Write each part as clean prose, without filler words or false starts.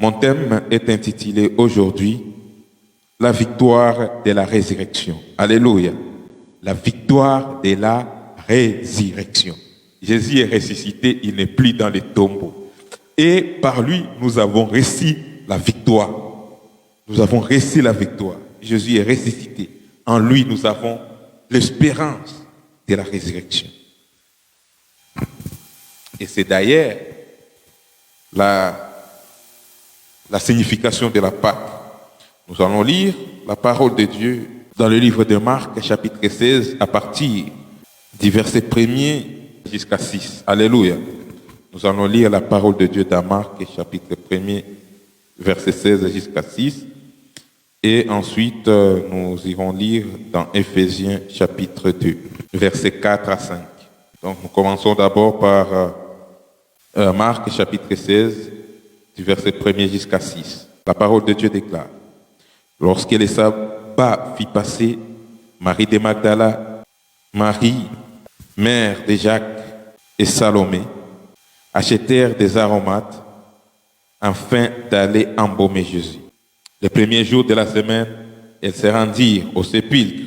Mon thème est intitulé aujourd'hui « La victoire de la résurrection ». Alléluia. La victoire de la résurrection. Jésus est ressuscité, il n'est plus dans les tombeaux. Et par lui, nous avons reçu la victoire. Nous avons reçu la victoire. Jésus est ressuscité. En lui, nous avons l'espérance de la résurrection. Et c'est d'ailleurs la signification de la Pâque. Nous allons lire la parole de Dieu dans le livre de Marc, chapitre 16, à partir du verset 1er jusqu'à 6. Alléluia. Nous allons lire la parole de Dieu dans Marc, chapitre 1er, verset 16 jusqu'à 6. Et ensuite, nous irons lire dans Éphésiens, chapitre 2, versets 4 à 5. Donc, nous commençons d'abord par Marc, chapitre 16, du verset 1er jusqu'à 6. La parole de Dieu déclare: Lorsque le sabbat fit passer, Marie de Magdala, Marie, mère de Jacques et Salomé, achetèrent des aromates afin d'aller embaumer Jésus. Le premier jour de la semaine, elles se rendirent au sépulcre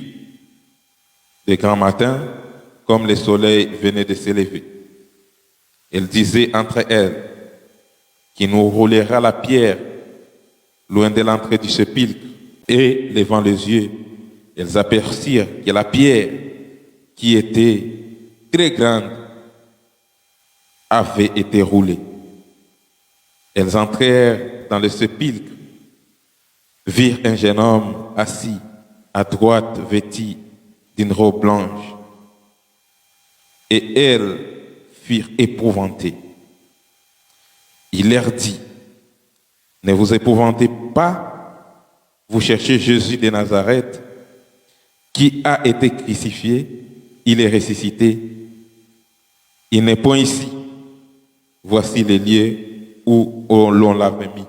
de grand matin, comme le soleil venait de se lever. Elles disaient entre elles: Qui nous roulera la pierre loin de l'entrée du sépulcre? Et, levant les yeux, elles aperçurent que la pierre, qui était très grande, avait été roulée. Elles entrèrent dans le sépulcre, virent un jeune homme assis à droite, vêtu d'une robe blanche, et elles furent épouvantées. Il leur dit: Ne vous épouvantez pas, vous cherchez Jésus de Nazareth, qui a été crucifié, il est ressuscité. Il n'est point ici. Voici les lieux où l'on l'avait mis.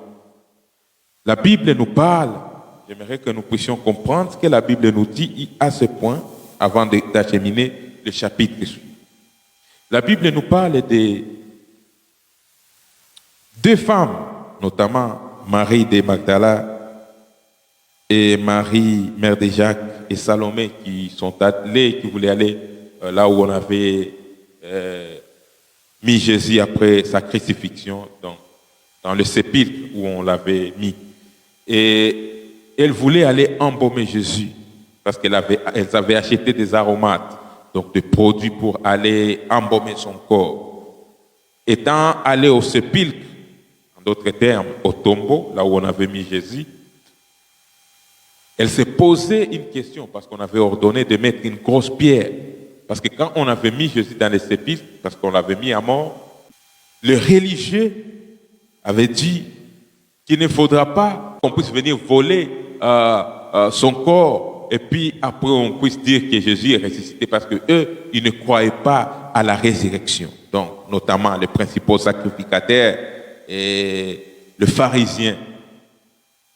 La Bible nous parle, j'aimerais que nous puissions comprendre ce que la Bible nous dit à ce point, avant d'acheminer le chapitre suivant. La Bible nous parle de deux femmes, notamment Marie de Magdala et Marie, mère de Jacques et Salomé, qui sont allées, qui voulaient aller là où on avait mis Jésus après sa crucifixion, dans le sépulcre où on l'avait mis. Et elles voulaient aller embaumer Jésus parce qu'elles avaient acheté des aromates, donc des produits pour aller embaumer son corps. Étant allées au sépulcre, en d'autres termes, au tombeau, là où on avait mis Jésus, elles se posaient une question parce qu'on avait ordonné de mettre une grosse pierre. Parce que quand on avait mis Jésus dans le sépulcre, parce qu'on l'avait mis à mort, le religieux avait dit qu'il ne faudra pas qu'on puisse venir voler son corps et puis après on puisse dire que Jésus est ressuscité parce que eux, ils ne croyaient pas à la résurrection. Donc, notamment les principaux sacrificateurs et le pharisien.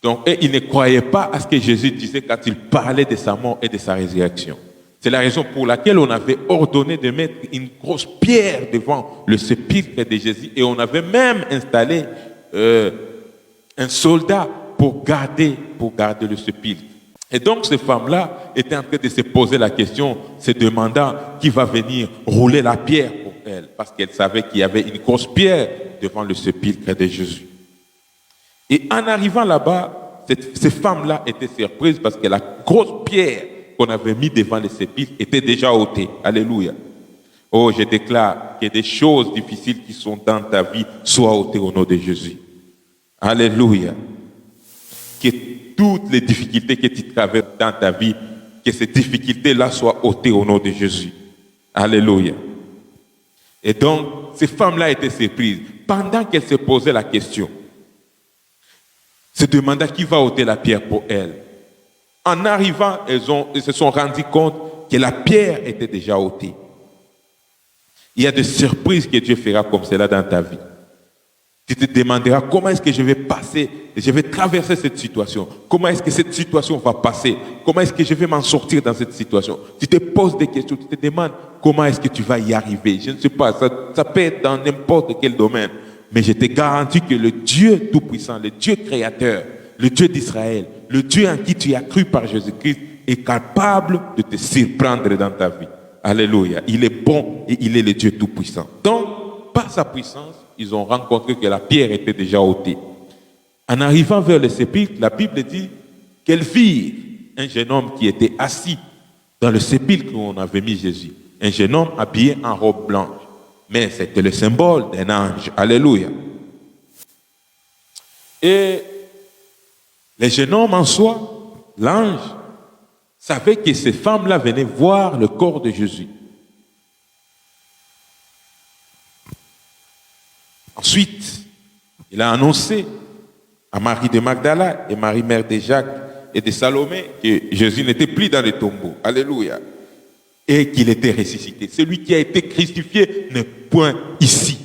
Donc, ils ne croyaient pas à ce que Jésus disait quand il parlait de sa mort et de sa résurrection. C'est la raison pour laquelle on avait ordonné de mettre une grosse pierre devant le sépulcre de Jésus et on avait même installé un soldat pour garder le sépulcre. Et donc, ces femmes-là étaient en train de se poser la question, se demandant qui va venir rouler la pierre pour elles, parce qu'elles savaient qu'il y avait une grosse pierre devant le sépulcre de Jésus. Et en arrivant là-bas, ces femmes-là étaient surprises parce que la grosse pierre qu'on avait mise devant le sépulcre était déjà ôtée. Alléluia. Oh, je déclare que des choses difficiles qui sont dans ta vie soient ôtées au nom de Jésus. Alléluia. Que toutes les difficultés que tu traverses dans ta vie, que ces difficultés-là soient ôtées au nom de Jésus. Alléluia. Et donc, ces femmes-là étaient surprises. Pendant qu'elles se posaient la question, se demandant qui va ôter la pierre pour elles. En arrivant, elles se sont rendues compte que la pierre était déjà ôtée. Il y a des surprises que Dieu fera comme cela dans ta vie. Tu te demanderas comment est-ce que je vais passer, je vais traverser cette situation. Comment est-ce que cette situation va passer? Comment est-ce que je vais m'en sortir dans cette situation? Tu te poses des questions, tu te demandes comment est-ce que tu vas y arriver. Je ne sais pas, ça peut être dans n'importe quel domaine. Mais je te garantis que le Dieu Tout-Puissant, le Dieu Créateur, le Dieu d'Israël, le Dieu en qui tu as cru par Jésus-Christ, est capable de te surprendre dans ta vie. Alléluia. Il est bon et il est le Dieu Tout-Puissant. Donc, par sa puissance, ils ont rencontré que la pierre était déjà ôtée. En arrivant vers le sépulcre, la Bible dit qu'elles virent un jeune homme qui était assis dans le sépulcre où on avait mis Jésus. Un jeune homme habillé en robe blanche. Mais c'était le symbole d'un ange. Alléluia. Et le jeune homme en soi, l'ange, savait que ces femmes-là venaient voir le corps de Jésus. Ensuite, il a annoncé à Marie de Magdala et Marie, mère de Jacques et de Salomé, que Jésus n'était plus dans le tombeau. Alléluia. Et qu'il était ressuscité. Celui qui a été crucifié n'est point ici.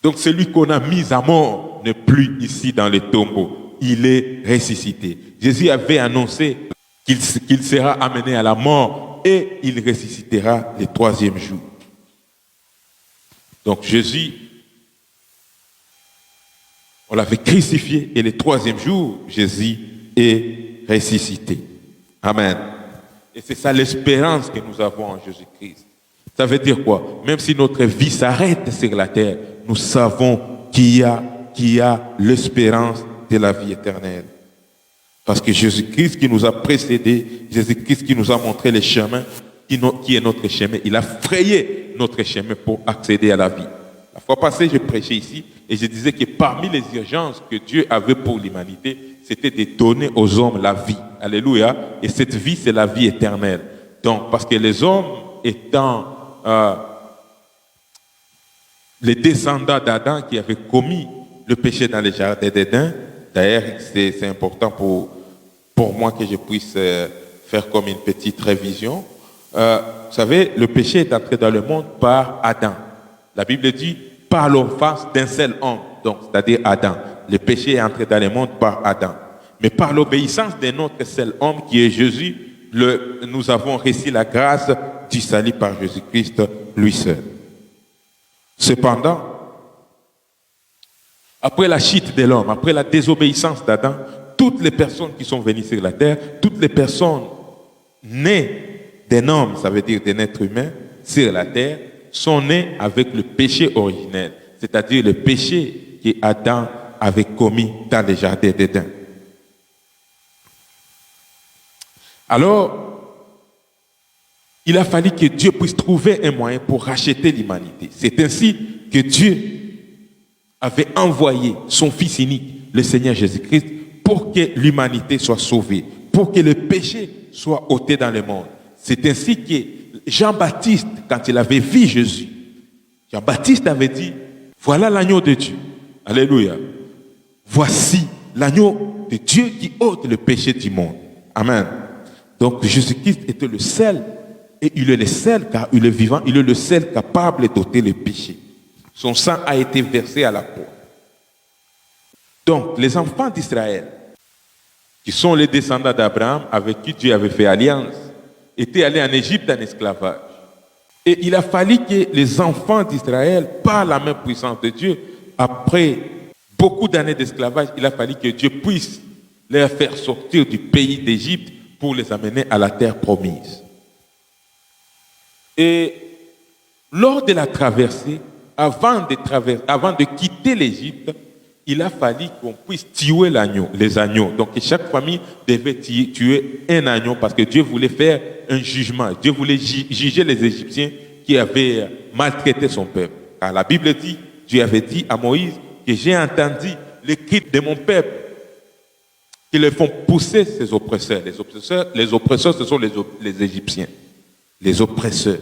Donc celui qu'on a mis à mort n'est plus ici dans le tombeau. Il est ressuscité. Jésus avait annoncé qu'il sera amené à la mort et il ressuscitera le troisième jour. Donc Jésus, on l'avait crucifié et le troisième jour, Jésus est ressuscité. Amen. Et c'est ça l'espérance que nous avons en Jésus-Christ. Ça veut dire quoi? Même si notre vie s'arrête sur la terre, nous savons qu'il y a l'espérance de la vie éternelle. Parce que Jésus-Christ qui nous a précédés, Jésus-Christ qui nous a montré le chemin, qui est notre chemin, il a frayé notre chemin pour accéder à la vie. La fois passée, je prêchais ici et je disais que parmi les urgences que Dieu avait pour l'humanité, c'était de donner aux hommes la vie. Alléluia. Et cette vie, c'est la vie éternelle. Donc, parce que les hommes étant les descendants d'Adam qui avaient commis le péché dans le jardin d'Éden, d'ailleurs, c'est important pour moi que je puisse faire comme une petite révision. Vous savez, le péché est entré dans le monde par Adam. La Bible dit par l'offense d'un seul homme, donc c'est-à-dire Adam. Le péché est entré dans le monde par Adam. Mais par l'obéissance d'un autre seul homme qui est Jésus, nous avons reçu la grâce du salut par Jésus-Christ lui seul. Cependant, après la chute de l'homme, après la désobéissance d'Adam, toutes les personnes qui sont venues sur la terre, toutes les personnes nées d'un homme, ça veut dire d'un être humain, sur la terre, sont nées avec le péché originel, c'est-à-dire le péché qu'Adam avait commis dans le jardin d'Éden. Alors, il a fallu que Dieu puisse trouver un moyen pour racheter l'humanité. C'est ainsi que Dieu avait envoyé son Fils unique, le Seigneur Jésus-Christ, pour que l'humanité soit sauvée, pour que le péché soit ôté dans le monde. C'est ainsi que Jean-Baptiste, quand il avait vu Jésus, Jean-Baptiste avait dit, voilà l'agneau de Dieu. Alléluia. Voici l'agneau de Dieu qui ôte le péché du monde. Amen. Donc Jésus-Christ était le seul, et il est le seul, car il est vivant, il est le seul capable d'ôter le péché. Son sang a été versé à la croix. Donc, les enfants d'Israël, qui sont les descendants d'Abraham, avec qui Dieu avait fait alliance, étaient allés en Égypte en esclavage. Et il a fallu que les enfants d'Israël, par la même puissance de Dieu, après beaucoup d'années d'esclavage, il a fallu que Dieu puisse les faire sortir du pays d'Égypte pour les amener à la terre promise. Et lors de la traversée, avant de quitter l'Égypte, il a fallu qu'on puisse tuer l'agneau, les agneaux. Donc chaque famille devait tuer un agneau parce que Dieu voulait faire un jugement. Dieu voulait juger les Égyptiens qui avaient maltraité son peuple. Car la Bible dit, Dieu avait dit à Moïse que j'ai entendu les cris de mon peuple qui le font pousser ses oppresseurs. Les oppresseurs, ce sont les Égyptiens, les oppresseurs.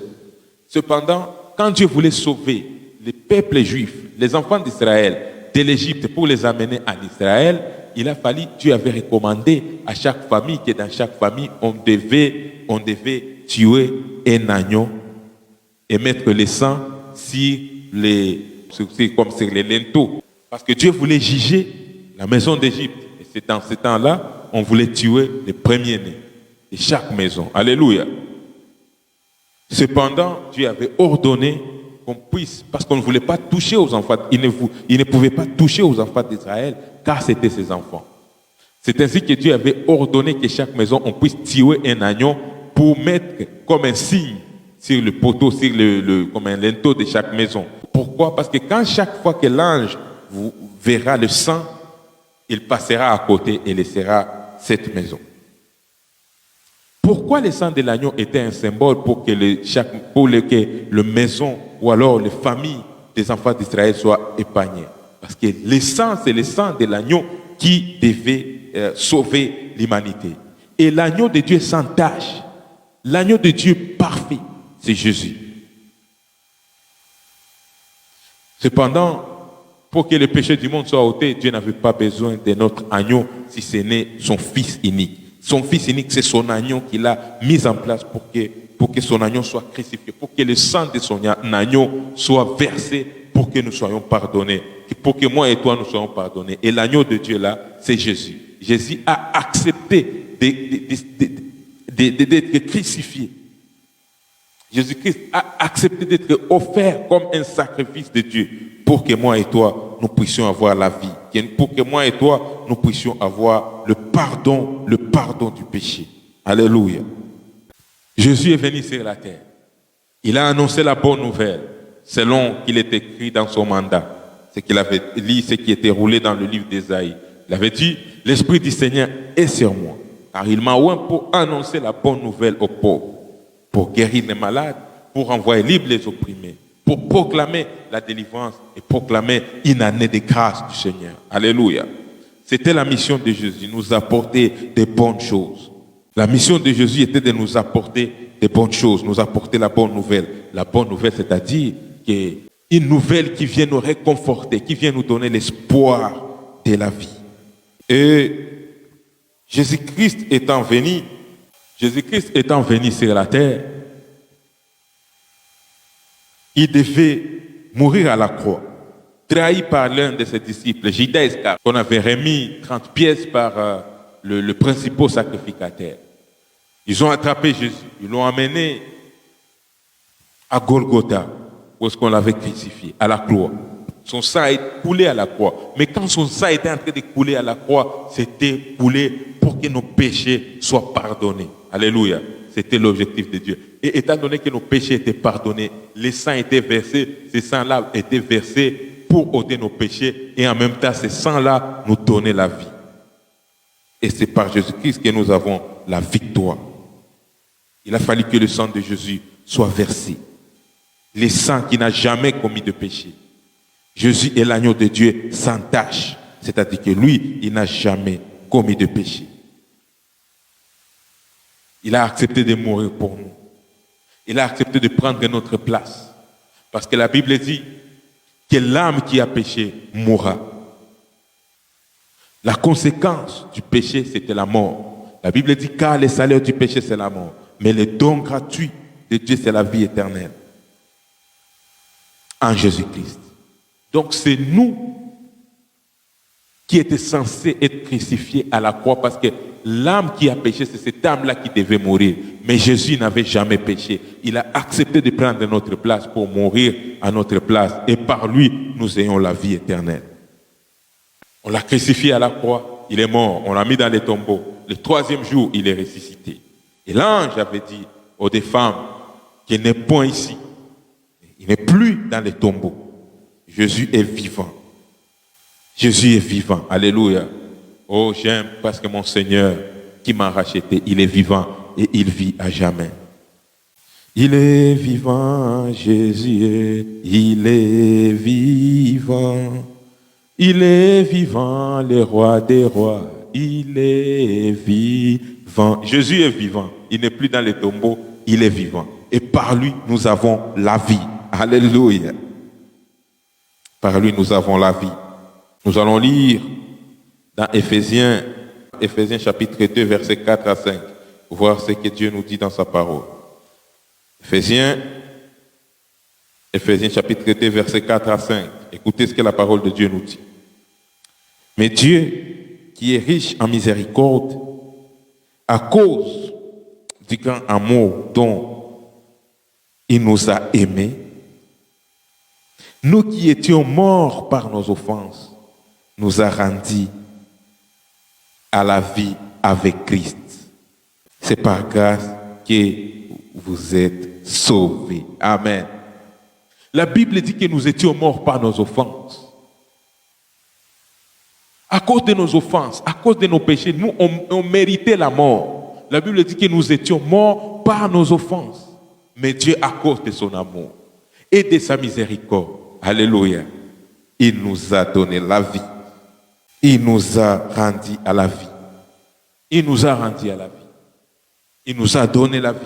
Cependant, quand Dieu voulait sauver les peuples juifs, les enfants d'Israël, de l'Égypte pour les amener en Israël, il a fallu, Dieu avait recommandé à chaque famille que dans chaque famille, on devait tuer un agneau et mettre le sang comme sur les linteaux. Parce que Dieu voulait juger la maison d'Égypte. Et c'est dans ce temps-là, on voulait tuer les premiers-nés de chaque maison. Alléluia. Cependant, Dieu avait ordonné qu'on puisse, parce qu'on ne voulait pas toucher aux enfants, il ne pouvait pas toucher aux enfants d'Israël, car c'était ses enfants. C'est ainsi que Dieu avait ordonné que chaque maison, on puisse tuer un agneau pour mettre comme un signe sur le poteau, sur comme un linteau de chaque maison. Pourquoi? Parce que quand chaque fois que l'ange verra le sang, il passera à côté et laissera cette maison. Pourquoi le sang de l'agneau était un symbole pour que le maison ou alors les familles des enfants d'Israël soient épargnées? Parce que le sang, c'est le sang de l'agneau qui devait sauver l'humanité. Et l'agneau de Dieu sans tache, l'agneau de Dieu parfait, c'est Jésus. Cependant, pour que le péché du monde soit ôté, Dieu n'avait pas besoin de notre agneau si ce n'est son Fils unique. Son Fils unique, c'est son agneau qu'il a mis en place pour que son agneau soit crucifié, pour que le sang de son agneau soit versé pour que nous soyons pardonnés, pour que moi et toi nous soyons pardonnés. Et l'agneau de Dieu là, c'est Jésus. Jésus a accepté d'être crucifié. Jésus-Christ a accepté d'être offert comme un sacrifice de Dieu pour que moi et toi, nous puissions avoir la vie. Pour que moi et toi, nous puissions avoir le pardon du péché. Alléluia. Jésus est venu sur la terre. Il a annoncé la bonne nouvelle, selon qu'il est écrit dans son mandat. Ce qu'il avait lu, ce qui était roulé dans le livre d'Ésaïe. Il avait dit, l'Esprit du Seigneur est sur moi, car il m'a oint pour annoncer la bonne nouvelle aux pauvres, pour guérir les malades, pour envoyer libres les opprimés, pour proclamer la délivrance et proclamer une année de grâce du Seigneur. Alléluia. C'était la mission de Jésus, nous apporter des bonnes choses. La mission de Jésus était de nous apporter des bonnes choses, nous apporter la bonne nouvelle. La bonne nouvelle, c'est-à-dire une nouvelle qui vient nous réconforter, qui vient nous donner l'espoir de la vie. Et Jésus-Christ étant venu sur la terre, il devait mourir à la croix, trahi par l'un de ses disciples, Judas Iscariote, qu'on avait remis 30 pièces par le principal sacrificateur. Ils ont attrapé Jésus, ils l'ont amené à Golgotha, où est-ce qu'on l'avait crucifié, à la croix. Son sang a coulé à la croix. Mais quand son sang était en train de couler à la croix, c'était coulé pour que nos péchés soient pardonnés. Alléluia. C'était l'objectif de Dieu. Et étant donné que nos péchés étaient pardonnés, le sang était versé, ce sang-là était versé pour ôter nos péchés et en même temps, ce sang-là nous donnait la vie. Et c'est par Jésus-Christ que nous avons la victoire. Il a fallu que le sang de Jésus soit versé. Le sang qui n'a jamais commis de péché. Jésus est l'agneau de Dieu sans tache. C'est-à-dire que lui, il n'a jamais commis de péché. Il a accepté de mourir pour nous. Il a accepté de prendre notre place. Parce que la Bible dit que l'âme qui a péché mourra. La conséquence du péché, c'était la mort. La Bible dit car le salaire du péché, c'est la mort. Mais le don gratuit de Dieu, c'est la vie éternelle. En Jésus-Christ. Donc c'est nous qui étions censés être crucifiés à la croix parce que l'âme qui a péché, c'est cette âme-là qui devait mourir. Mais Jésus n'avait jamais péché. Il a accepté de prendre notre place pour mourir à notre place. Et par lui, nous ayons la vie éternelle. On l'a crucifié à la croix, il est mort, on l'a mis dans les tombeaux. Le troisième jour, il est ressuscité. Et l'ange avait dit aux deux femmes qu'il n'est point ici. Il n'est plus dans les tombeaux. Jésus est vivant. Jésus est vivant. Alléluia. Oh, j'aime parce que mon Seigneur qui m'a racheté, il est vivant et il vit à jamais. Il est vivant, Jésus il est vivant. Il est vivant, le roi des rois. Il est vivant. Jésus est vivant. Il n'est plus dans les tombeaux, il est vivant. Et par lui, nous avons la vie. Alléluia. Par lui, nous avons la vie. Nous allons lire dans Éphésiens chapitre 2, versets 4 à 5, pour voir ce que Dieu nous dit dans sa parole. Éphésiens chapitre 2, versets 4 à 5. Écoutez ce que la parole de Dieu nous dit. Mais Dieu, qui est riche en miséricorde, à cause du grand amour dont il nous a aimés, nous qui étions morts par nos offenses, nous a rendus à la vie avec Christ. C'est par grâce que vous êtes sauvés. Amen. La Bible dit que nous étions morts par nos offenses. À cause de nos offenses, à cause de nos péchés, nous, on méritait la mort. La Bible dit que nous étions morts par nos offenses. Mais Dieu, à cause de son amour et de sa miséricorde, alléluia, il nous a donné la vie. Il nous a rendus à la vie. Il nous a rendus à la vie. Il nous a donné la vie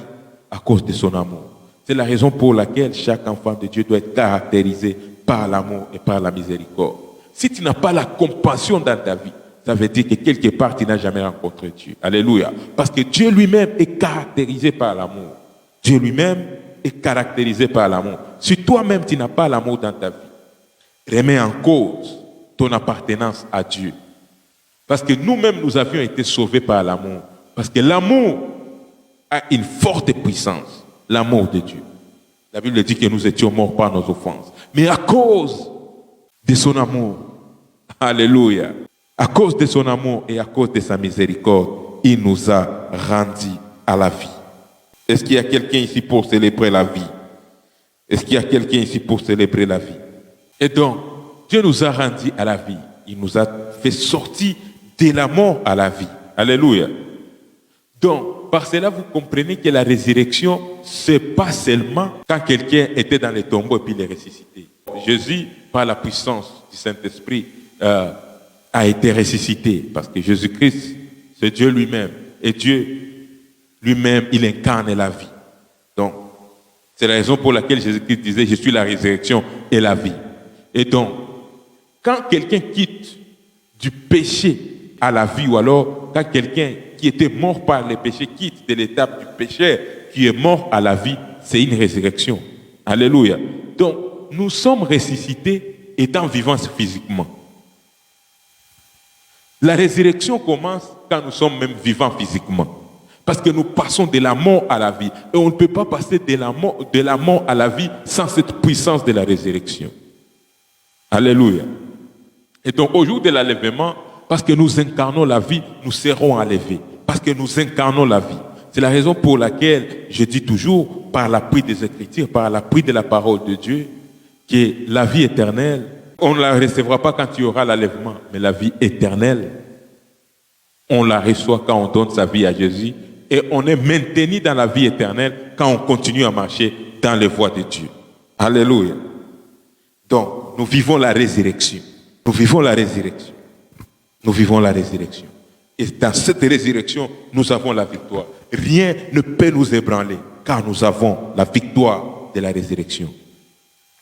à cause de son amour. C'est la raison pour laquelle chaque enfant de Dieu doit être caractérisé par l'amour et par la miséricorde. Si tu n'as pas la compassion dans ta vie, ça veut dire que quelque part, tu n'as jamais rencontré Dieu. Alléluia. Parce que Dieu lui-même est caractérisé par l'amour. Dieu lui-même est caractérisé par l'amour. Si toi-même, tu n'as pas l'amour dans ta vie, remets en cause ton appartenance à Dieu. Parce que nous-mêmes, nous avions été sauvés par l'amour. Parce que l'amour a une forte puissance. L'amour de Dieu. La Bible dit que nous étions morts par nos offenses. Mais à cause de son amour, alléluia, à cause de son amour et à cause de sa miséricorde, il nous a rendus à la vie. Est-ce qu'il y a quelqu'un ici pour célébrer la vie? Est-ce qu'il y a quelqu'un ici pour célébrer la vie? Et donc, Dieu nous a rendus à la vie. Il nous a fait sortir de la mort à la vie. Alléluia. Donc, par cela, vous comprenez que la résurrection, ce n'est pas seulement quand quelqu'un était dans les tombeaux et puis il est ressuscité. Jésus, par la puissance du Saint-Esprit, a été ressuscité. Parce que Jésus-Christ, c'est Dieu lui-même. Et Dieu lui-même, il incarne la vie. Donc, c'est la raison pour laquelle Jésus-Christ disait, je suis la résurrection et la vie. Et donc, quand quelqu'un quitte du péché à la vie, ou alors quand quelqu'un qui était mort par les péchés quitte de l'étape du péché, qui est mort à la vie, c'est une résurrection. Alléluia. Donc, nous sommes ressuscités étant vivants physiquement. La résurrection commence quand nous sommes même vivants physiquement. Parce que nous passons de la mort à la vie. Et on ne peut pas passer de la mort à la vie sans cette puissance de la résurrection. Alléluia. Et donc, au jour de l'enlèvement, parce que nous incarnons la vie, nous serons enlevés. Parce que nous incarnons la vie. C'est la raison pour laquelle je dis toujours, par l'appui des Écritures, par l'appui de la parole de Dieu, que la vie éternelle, on ne la recevra pas quand il y aura l'enlèvement, mais la vie éternelle, on la reçoit quand on donne sa vie à Jésus et on est maintenu dans la vie éternelle quand on continue à marcher dans les voies de Dieu. Alléluia. Donc, nous vivons la résurrection. Nous vivons la résurrection. Nous vivons la résurrection. Et dans cette résurrection, nous avons la victoire. Rien ne peut nous ébranler, car nous avons la victoire de la résurrection.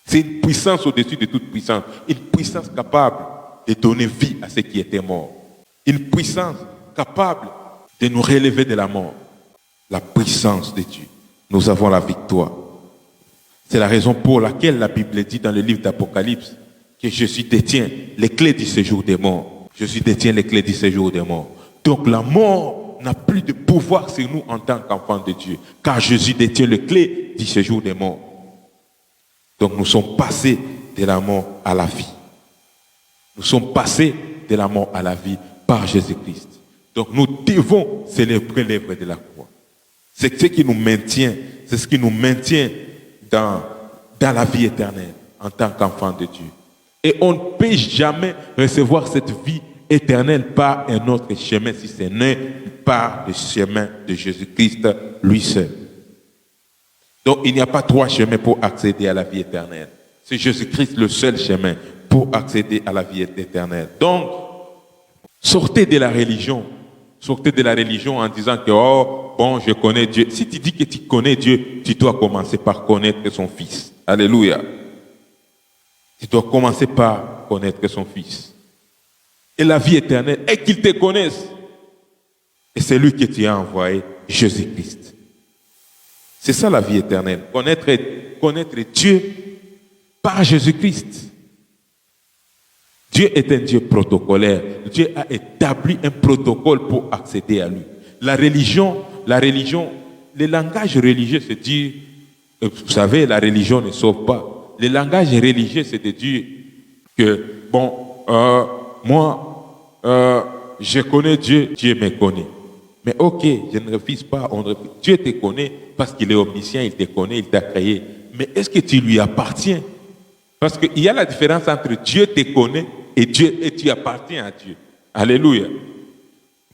C'est une puissance au-dessus de toute puissance. Une puissance capable de donner vie à ceux qui étaient morts. Une puissance capable de nous relever de la mort. La puissance de Dieu. Nous avons la victoire. C'est la raison pour laquelle la Bible dit dans le livre d'Apocalypse que Jésus détient les clés du séjour des morts. Jésus détient les clés du séjour des morts. Donc la mort n'a plus de pouvoir sur nous en tant qu'enfants de Dieu, car Jésus détient les clés du séjour des morts. Donc nous sommes passés de la mort à la vie. Nous sommes passés de la mort à la vie par Jésus-Christ. Donc nous devons célébrer l'œuvre de la croix. C'est ce qui nous maintient, c'est ce qui nous maintient dans la vie éternelle en tant qu'enfants de Dieu. Et on ne peut jamais recevoir cette vie éternelle par un autre chemin si ce n'est par le chemin de Jésus-Christ lui seul. Donc il n'y a pas trois chemins pour accéder à la vie éternelle. C'est Jésus-Christ le seul chemin pour accéder à la vie éternelle. Donc, sortez de la religion. Sortez de la religion en disant que, oh, bon, je connais Dieu. Si tu dis que tu connais Dieu, tu dois commencer par connaître son Fils. Alléluia. Tu dois commencer par connaître son Fils. Et la vie éternelle est qu'il te connaisse. Et c'est lui que tu as envoyé, Jésus-Christ. C'est ça la vie éternelle. Connaître Dieu par Jésus-Christ. Dieu est un Dieu protocolaire. Dieu a établi un protocole pour accéder à lui. La religion, le langage religieux, c'est dire, vous savez, la religion ne sauve pas. le langage religieux, c'est de dire que, moi, je connais Dieu, Dieu me connaît. Mais ok, je ne refuse pas, Dieu te connaît parce qu'il est omniscient, il te connaît, il t'a créé. Mais est-ce que tu lui appartiens? Parce qu'il y a la différence entre Dieu te connaît et tu appartiens à Dieu. Alléluia.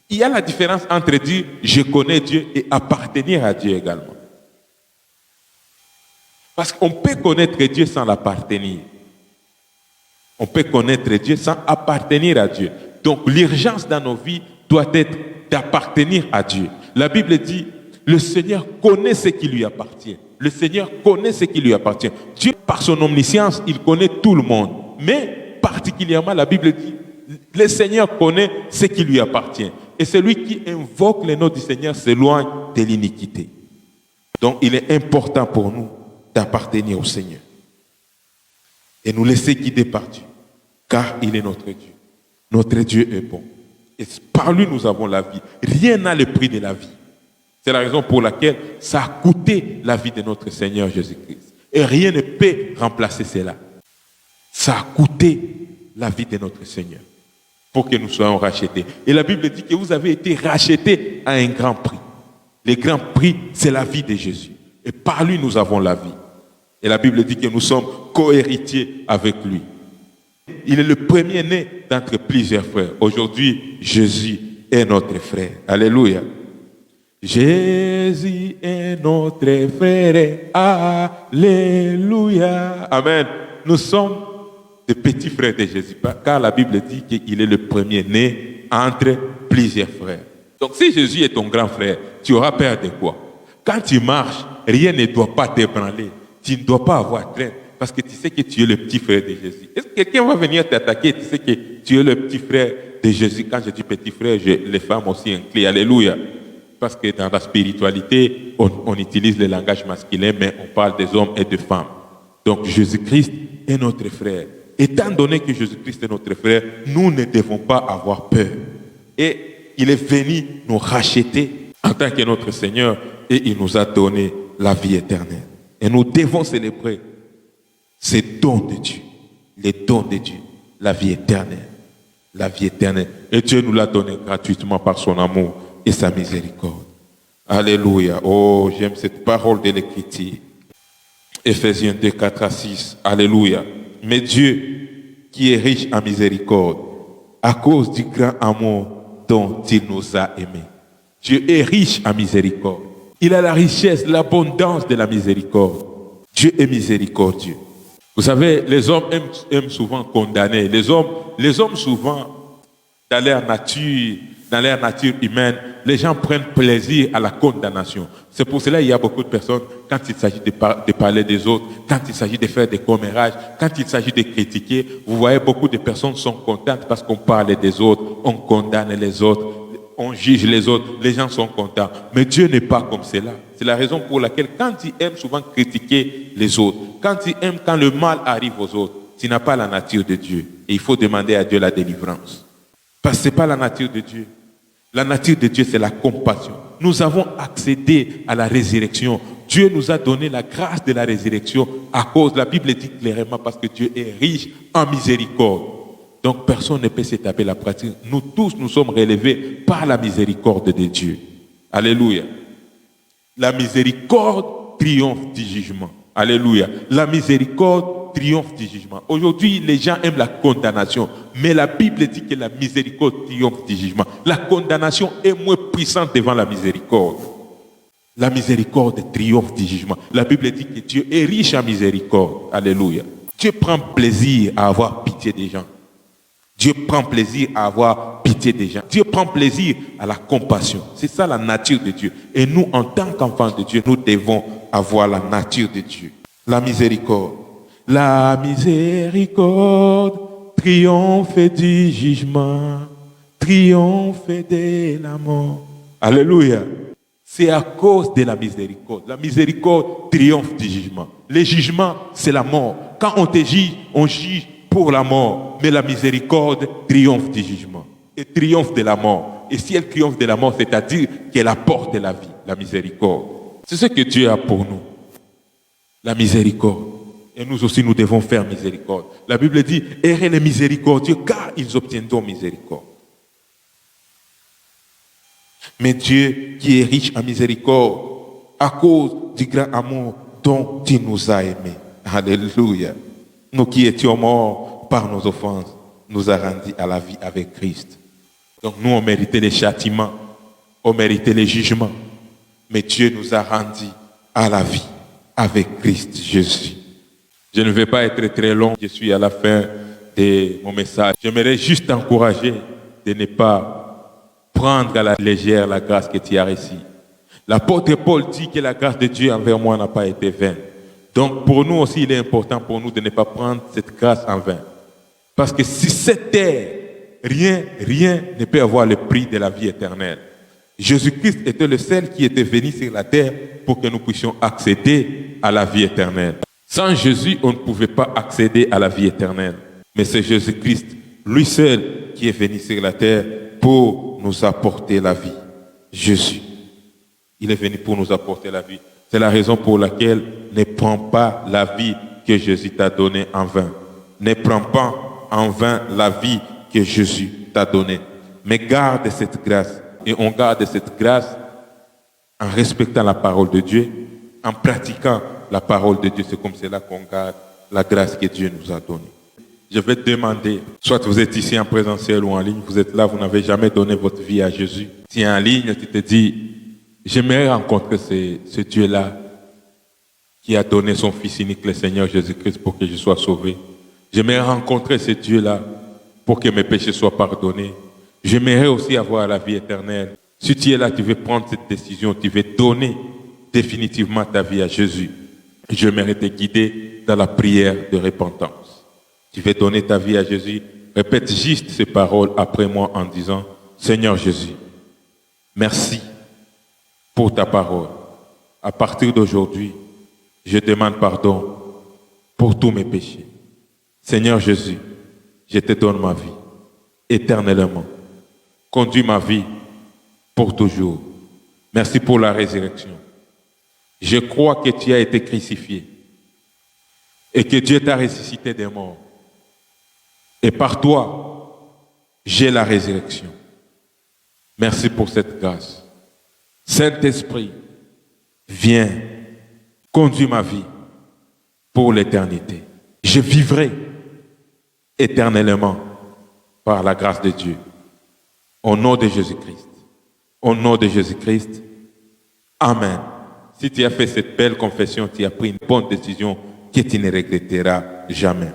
Il y a la différence entre dire je connais Dieu et appartenir à Dieu également. Parce qu'on peut connaître Dieu sans l'appartenir. On peut connaître Dieu sans appartenir à Dieu. Donc l'urgence dans nos vies doit être d'appartenir à Dieu. La Bible dit, le Seigneur connaît ce qui lui appartient. Le Seigneur connaît ce qui lui appartient. Dieu, par son omniscience, il connaît tout le monde. Mais particulièrement, la Bible dit, le Seigneur connaît ce qui lui appartient. Et celui qui invoque le nom du Seigneur s'éloigne de l'iniquité. Donc il est important pour nous d'appartenir au Seigneur. Et nous laisser guider par Dieu. Car il est notre Dieu. Notre Dieu est bon. Et par lui, nous avons la vie. Rien n'a le prix de la vie. C'est la raison pour laquelle ça a coûté la vie de notre Seigneur Jésus-Christ. Et rien ne peut remplacer cela. Ça a coûté la vie de notre Seigneur pour que nous soyons rachetés. Et la Bible dit que vous avez été rachetés à un grand prix. Le grand prix, c'est la vie de Jésus. Et par lui, nous avons la vie. Et la Bible dit que nous sommes co-héritiers avec lui. Il est le premier-né d'entre plusieurs frères. Aujourd'hui, Jésus est notre frère. Alléluia. Jésus est notre frère. Alléluia. Amen. Nous sommes des petits frères de Jésus. Car la Bible dit qu'il est le premier-né entre plusieurs frères. Donc si Jésus est ton grand frère, tu auras peur de quoi? Quand tu marches, rien ne doit pas t'ébranler. Tu ne dois pas avoir crainte. Parce que tu sais que tu es le petit frère de Jésus. Est-ce que quelqu'un va venir t'attaquer? Tu sais que tu es le petit frère de Jésus. Quand je dis petit frère, les femmes aussi incluent. Alléluia. Parce que dans la spiritualité, on utilise le langage masculin, mais on parle des hommes et des femmes. Donc Jésus-Christ est notre frère. Étant donné que Jésus-Christ est notre frère, nous ne devons pas avoir peur. Et il est venu nous racheter en tant que notre Seigneur et il nous a donné la vie éternelle. Et nous devons célébrer ces dons de Dieu, les dons de Dieu, la vie éternelle, la vie éternelle. Et Dieu nous l'a donné gratuitement par son amour et sa miséricorde. Alléluia. Oh, j'aime cette parole de l'Écriture. Éphésiens 2, 4 à 6. Alléluia. Mais Dieu, qui est riche en miséricorde, à cause du grand amour dont il nous a aimés. Dieu est riche en miséricorde. Il a la richesse, l'abondance de la miséricorde. Dieu est miséricordieux. Vous savez, les hommes aiment souvent condamner. Les hommes souvent, dans leur nature humaine, les gens prennent plaisir à la condamnation. C'est pour cela qu'il y a beaucoup de personnes, quand il s'agit de parler des autres, quand il s'agit de faire des commérages, quand il s'agit de critiquer, vous voyez, beaucoup de personnes sont contentes parce qu'on parle des autres, on condamne les autres, on juge les autres, les gens sont contents. Mais Dieu n'est pas comme cela. C'est la raison pour laquelle, quand tu aimes souvent critiquer les autres, quand tu aimes quand le mal arrive aux autres, tu n'as pas la nature de Dieu. Et il faut demander à Dieu la délivrance. Parce que ce n'est pas la nature de Dieu. La nature de Dieu, c'est la compassion. Nous avons accédé à la résurrection. Dieu nous a donné la grâce de la résurrection à cause, la Bible dit clairement, parce que Dieu est riche en miséricorde. Donc personne ne peut s'étaper la pratique. Nous tous, nous sommes relevés par la miséricorde de Dieu. Alléluia. La miséricorde triomphe du jugement. Alléluia. La miséricorde triomphe du jugement. Aujourd'hui, les gens aiment la condamnation, mais la Bible dit que la miséricorde triomphe du jugement. La condamnation est moins puissante devant la miséricorde. La miséricorde triomphe du jugement. La Bible dit que Dieu est riche en miséricorde. Alléluia. Dieu prend plaisir à avoir pitié des gens. Dieu prend plaisir à avoir pitié des gens. Dieu prend plaisir à la compassion. C'est ça la nature de Dieu. Et nous, en tant qu'enfants de Dieu, nous devons avoir la nature de Dieu. La miséricorde. La miséricorde triomphe du jugement, triomphe de la mort. Alléluia. C'est à cause de la miséricorde. La miséricorde triomphe du jugement. Le jugement, c'est la mort. Quand on te juge, on juge pour la mort, mais la miséricorde triomphe du jugement et triomphe de la mort. Et si elle triomphe de la mort, c'est-à-dire qu'elle apporte la vie, la miséricorde. C'est ce que Dieu a pour nous, la miséricorde. Et nous aussi, nous devons faire miséricorde. La Bible dit, errez les miséricordieux, car ils obtiendront miséricorde. Mais Dieu, qui est riche en miséricorde, à cause du grand amour dont il nous a aimés. Alléluia. Nous qui étions morts par nos offenses, nous a rendus à la vie avec Christ. Donc nous, on méritait les châtiments, on méritait les jugements. Mais Dieu nous a rendus à la vie avec Christ Jésus. Je ne vais pas être très long, je suis à la fin de mon message. J'aimerais juste t'encourager de ne pas prendre à la légère la grâce que tu as reçue. L'apôtre Paul dit que la grâce de Dieu envers moi n'a pas été vaine. Donc pour nous aussi, il est important pour nous de ne pas prendre cette grâce en vain. Parce que si cette terre, rien ne peut avoir le prix de la vie éternelle. Jésus-Christ était le seul qui était venu sur la terre pour que nous puissions accéder à la vie éternelle. Sans Jésus, on ne pouvait pas accéder à la vie éternelle. Mais c'est Jésus-Christ, lui seul, qui est venu sur la terre pour nous apporter la vie. Jésus, il est venu pour nous apporter la vie. C'est la raison pour laquelle ne prends pas la vie que Jésus t'a donnée en vain. Ne prends pas en vain la vie que Jésus t'a donnée. Mais garde cette grâce. Et on garde cette grâce en respectant la parole de Dieu, en pratiquant la parole de Dieu. C'est comme cela qu'on garde la grâce que Dieu nous a donnée. Je vais te demander, soit vous êtes ici en présentiel ou en ligne, vous êtes là, vous n'avez jamais donné votre vie à Jésus. Si en ligne, tu te dis, j'aimerais rencontrer ce Dieu-là qui a donné son Fils unique, le Seigneur Jésus-Christ, pour que je sois sauvé. J'aimerais rencontrer ce Dieu-là pour que mes péchés soient pardonnés. J'aimerais aussi avoir la vie éternelle. Si tu es là, tu veux prendre cette décision, tu veux donner définitivement ta vie à Jésus. J'aimerais te guider dans la prière de repentance. Tu veux donner ta vie à Jésus, répète juste ces paroles après moi en disant, Seigneur Jésus, merci pour ta parole. À partir d'aujourd'hui, je demande pardon pour tous mes péchés. Seigneur Jésus, je te donne ma vie éternellement. Conduis ma vie pour toujours. Merci pour la résurrection. Je crois que tu as été crucifié et que Dieu t'a ressuscité des morts. Et par toi, j'ai la résurrection. Merci pour cette grâce. Saint-Esprit, viens, conduis ma vie pour l'éternité. Je vivrai éternellement par la grâce de Dieu. Au nom de Jésus-Christ. Au nom de Jésus-Christ. Amen. Si tu as fait cette belle confession, tu as pris une bonne décision que tu ne regretteras jamais.